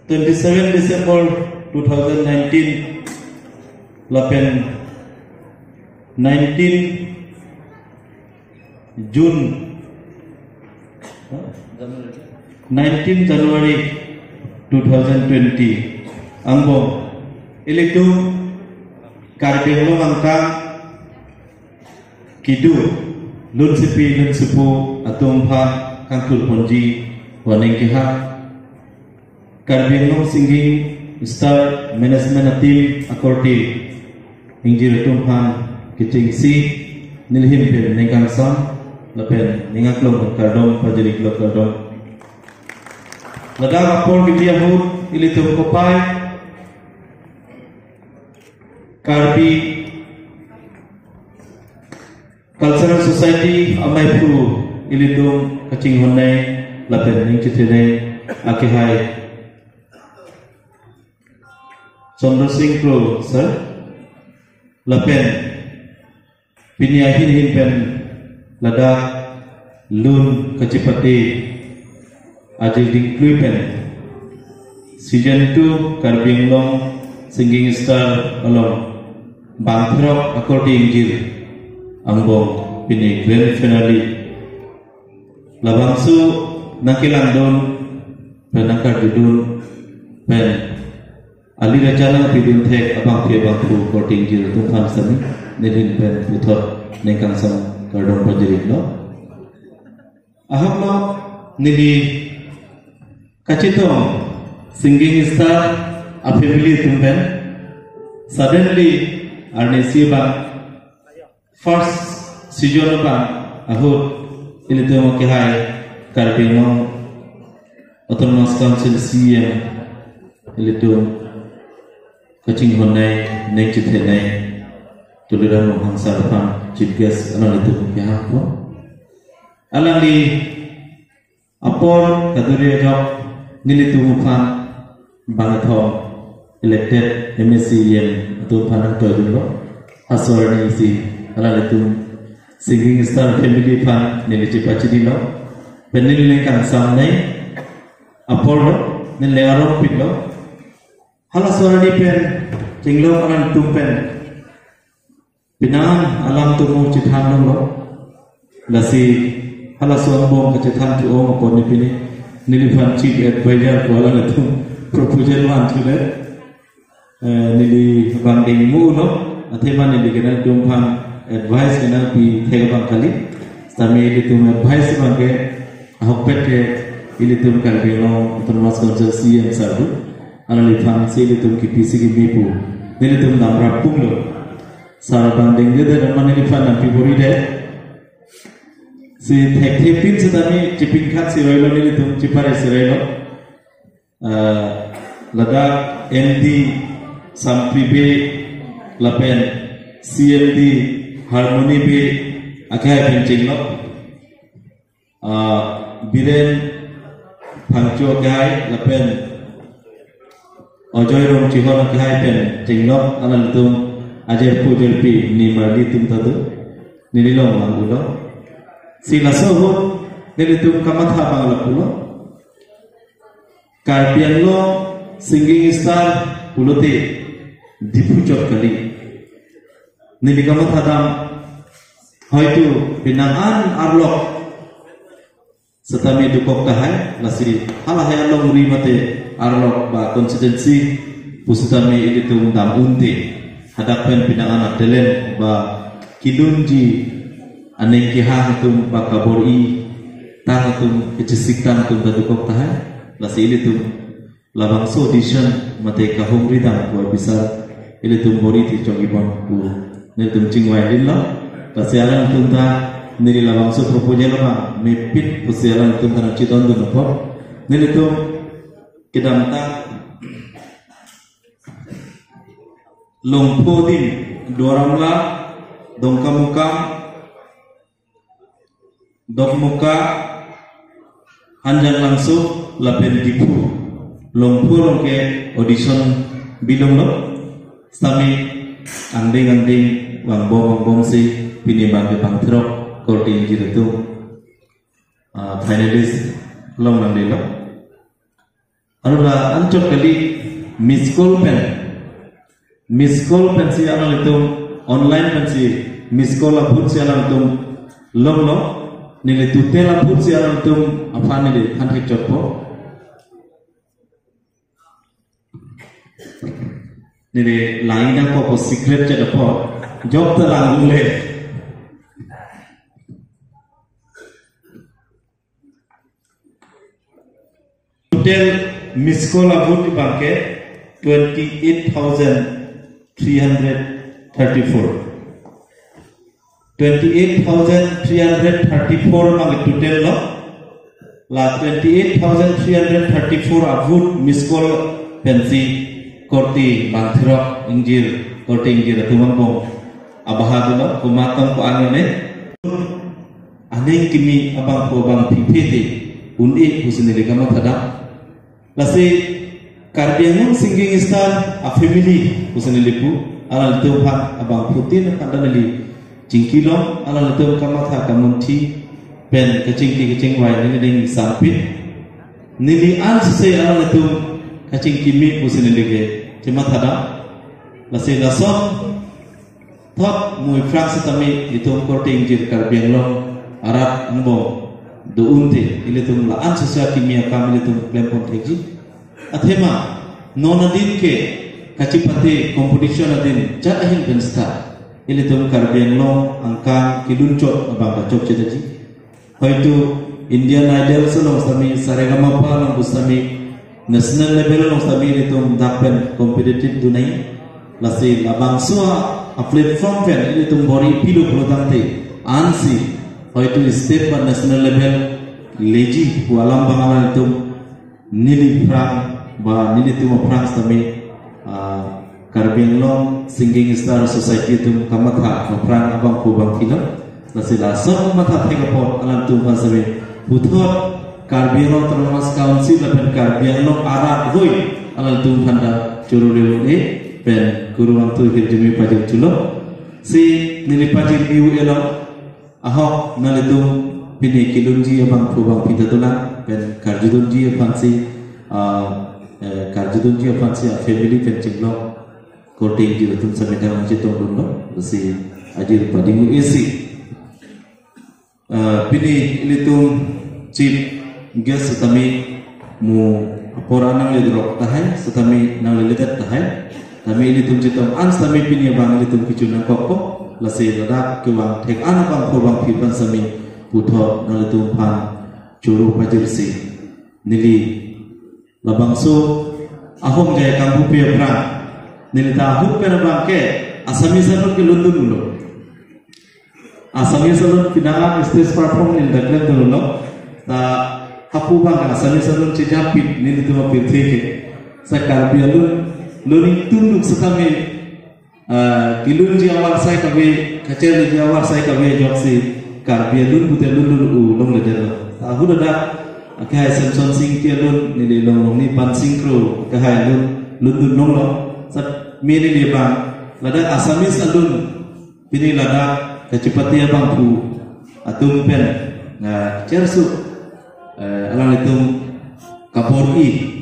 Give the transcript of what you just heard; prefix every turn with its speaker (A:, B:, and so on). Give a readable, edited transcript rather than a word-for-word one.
A: 27 December 2019 lapen 19 June 19 January 2020 angbo iletu karbelo angka kidu lun sepu atumpa kangkul ponji waneng keha karbelo singing star management team akorti injir tumpan kicing si nilhim pe nengkang sam lapen ningaklong kardom pajari klok kardom ladang apol bidia hut ilitum kopai karbi cultural society amai pu ilitum kacing honai lapen ning chitene akihai Chandra Singh Pro sir lapen piniahin pen lada lun kacipati aji dingklui pen season 2 karbing long singing star along bangthrok according jil angbong pini grand finale labangsu nakilandon penakar judul pen Ali Rajana pidun thek abang pia bangku according jil tumhan sami nilin pen puthor nengkang sam kardong pajerik no aham no nili kachitong singing star a family tumben suddenly arnesi bang first season bang ahut ilitemo ke hai karbino autonomous council CM ilitum kaching honai neng chithenai tuliran mohang sarpan chief guest alang itu ke ha alang di apor kaduri job nilitu mukhan bangathom elected MSCM tu phanang toyulo aswarni si alalitu singing star family fan nilichi pachidilo penil ne kan samnai apolo nilero pitlo halaswarni pen jinglo alan tumpen pinangan alam tumu chithan lo lasi halaswan bom kacithan tu om ko ni pini nilifan chief advisor ko alan tu proposal wan chule nili banding mu no athema nili kena tumpan advice kena pi thega kali sami ili tum advice bange hoppete ili tum kalbino autonomous council CM sardu anali fan ili tum ki PC ki mepu nili tum namra punglo sara banding de ramane nili fan pi bori de si thepin sedami chipin khat si roilo nili tum chipare si roilo lada MD sampribe lapen CMD harmony be akai pencing lo biren phangcho gai lapen ojoy rom chihon akai pen cinglo anan tum ajer pujer pi ni mardi tum tadu nililong mangulo silaso ho nilitum kamatha banglapulo karpian lo singing star pulote dipucot kali nilikamat hadam hoitu binangan arlok setami dukok tahai lasiri halahai along rimate arlok ba constituency pusutami ilitung dam unti hadapan binangan adelen ba kidunji aneng kihang tum ba kabori tang tum kecesikan tum dukok tahai lasi ilitung labang so audition mate kahong ridang buat bisa ilitung bori ti chogibon ku nilitum cingwai lilla pasialan tunta nili labang so proposal ma mepit pasialan tunta na chiton do no nilitum kidamta longpo din doramla dongkamuka dokmuka hanjang langsung lapen dipu longpo longke audition bilong lo sami anding wangbong si pinibang bang trok korti jitu finalist long nang dilo Arula ancok kali miss call pen si alang itu online pen si miss call abut si alang itu long nilai tutel abut si alang itu apa nilai hantik copo nilai lain yang kok secret jadi apa job terang le tutel miss call abut di bangke 28,334 mang total lo la 28,334 abut miss call pensi korti bangthrok injil tumang bong abaha dulu kumatang ko angene aneng kimi abang ko bang pipete undi usini legama tada lasi karbiangun singing star a family usini lipu alal tuhan abang putin kandanali jingkilong alal tu kamatha kamunti pen kecing wai ini ding sampit nili ans se alal tu kacing kimi usini lege cuma tada lasi lason thot mui fraks tami itu korte injil karbiang long arat angbo do unte ile tum la an sesa kimia kam ile tum klempon teji athema nonadin ke kacipate competition adin jatahin bensta ile tum karbiang long angka kiluncot abang bacok cetaji hoitu Indian Idol selong sami saregama pa long sami national level long sami ile tum dapen competitive dunai lasi labang suwa a platform pen ini tum bori pilo product ansi hoitu state par national level leji walam bangalan tum nili prang ba nili tum prang sami karbiang long singing star society tum kamatha prang abang ko bang kilo lasi lasong matha thegapot alam tum pasame puthot karbiang long termas council pen karbiang long arat hoi alam tum handa churule pen guru wantu hirjumi pajak culo si nili pajak iu elo ahok nalitum pini kilunji abang kubang pita tulang pen karjudunji abang si family pen cinglo korting jilatum samekang citong duno si ajir padingu isi pini ilitum chip gas setami mu poranang lidrok tahai setami nang lidat tahai kami ini tum citom ans kami pinia bang ini tum kicuna koko lasi ladak kewang tek an bang ko bang pipan sami putho nal tum pan curu pajirsi nili labang so ahom jaya kampu pia brang nili tahu pera bang ke asami salon ke London dulu asami salon pinangan stage perform nili daklen dulu ta hapu bang asami salon cijapit nili tum pirthi ke sakar bialun luni tunduk sekami kilun ji awal saya kabe kacel ji awal saya kabe joksi karbi lun butel lun long le delo tahu dah akai samson sing ke lun ni long ni pan singkro kahai lun long sat meni le bang lada asamis alun pini lada kecepati abang pu atum pen cersu alang itu kapori